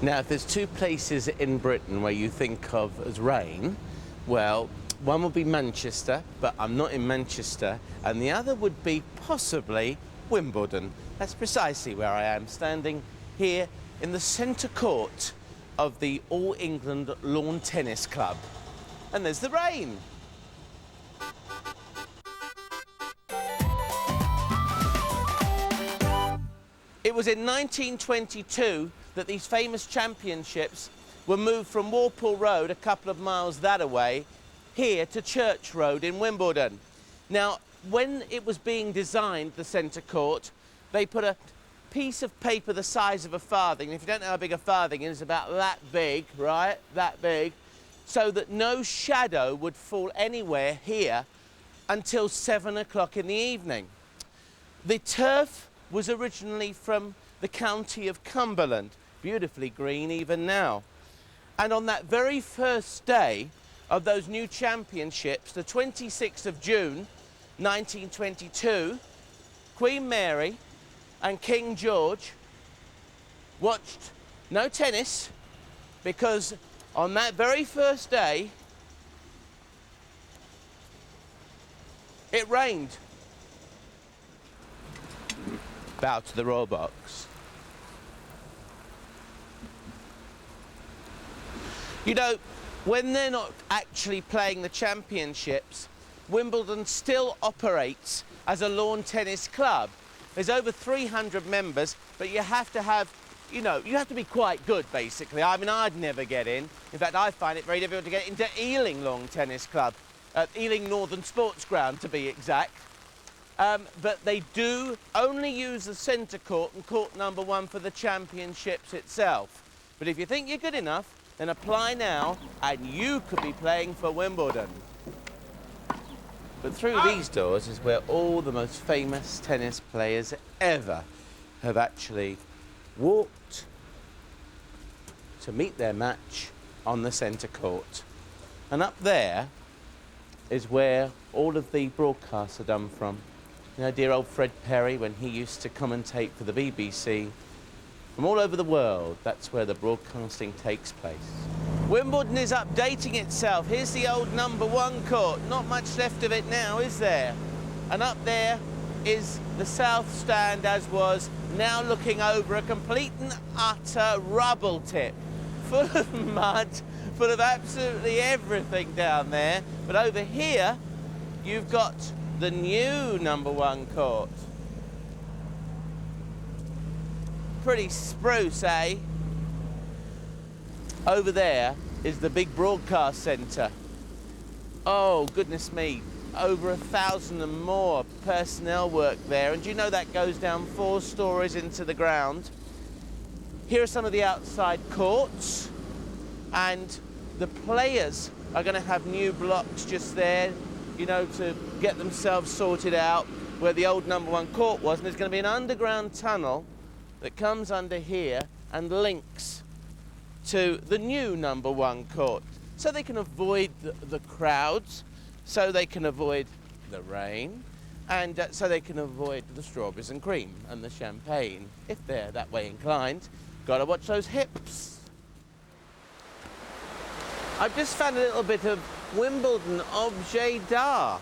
Now, if there's two places in Britain where you think of as rain, well, one would be Manchester, but I'm not in Manchester, and the other would be possibly Wimbledon. That's precisely where I am, standing here in the centre court of the All England Lawn Tennis Club. And there's the rain. It was in 1922 that these famous championships were moved from Walpole Road, a couple of miles that away, here to Church Road in Wimbledon. Now, when it was being designed, the centre court, they put a piece of paper the size of a farthing. And if you don't know how big a farthing is, it's about that big, right? That big. So that no shadow would fall anywhere here until 7 o'clock in the evening. The turf was originally from the county of Cumberland, beautifully green even now. And on that very first day of those new championships, the 26th of June, 1922, Queen Mary and King George watched no tennis because on that very first day, it rained. Bow to the royal box. You know, when they're not actually playing the championships, Wimbledon still operates as a lawn tennis club. There's over 300 members, but you have to have, you know, you have to be quite good, basically. I mean, I'd never get in. In fact, I find it very difficult to get into Ealing Lawn Tennis Club, Ealing Northern Sports Ground, to be exact. But they do only use the centre court and court number 1 for the championships itself. But if you think you're good enough, then apply now and you could be playing for Wimbledon. But through these doors is where all the most famous tennis players ever have actually walked to meet their match on the centre court. And up there is where all of the broadcasts are done from. You know, dear old Fred Perry, when he used to commentate for the BBC, from all over the world, that's where the broadcasting takes place. Wimbledon is updating itself. Here's the old number 1 court. Not much left of it now, is there? And up there is the south stand, as was, now looking over a complete and utter rubble tip, full of mud, full of absolutely everything down there. But over here, you've got the new number 1 court. Pretty spruce, eh? Over there is the big broadcast centre. Oh, goodness me, over 1,000 and more personnel work there. And do you know that goes down 4 stories into the ground? Here are some of the outside courts, and the players are going to have new blocks just there, you know, to get themselves sorted out where the old number 1 court was. And there's going to be an underground tunnel that comes under here and links to the new number 1 court. So they can avoid the crowds, so they can avoid the rain, and so they can avoid the strawberries and cream and the champagne, if they're that way inclined. Gotta watch those hips. I've just found a little bit of Wimbledon objet d'art.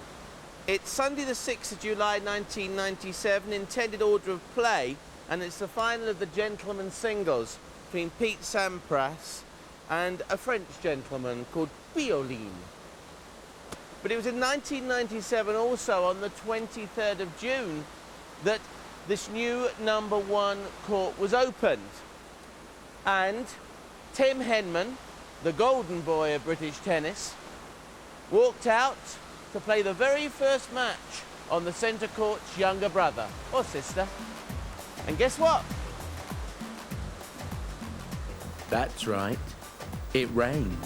It's Sunday the 6th of July 1997, intended order of play, and it's the final of the gentlemen's singles between Pete Sampras and a French gentleman called Pioline. But it was in 1997 also, on the 23rd of June, that this new number 1 court was opened. And Tim Henman, the golden boy of British tennis, walked out to play the very first match on the centre court's younger brother or sister. And guess what? That's right, it rained.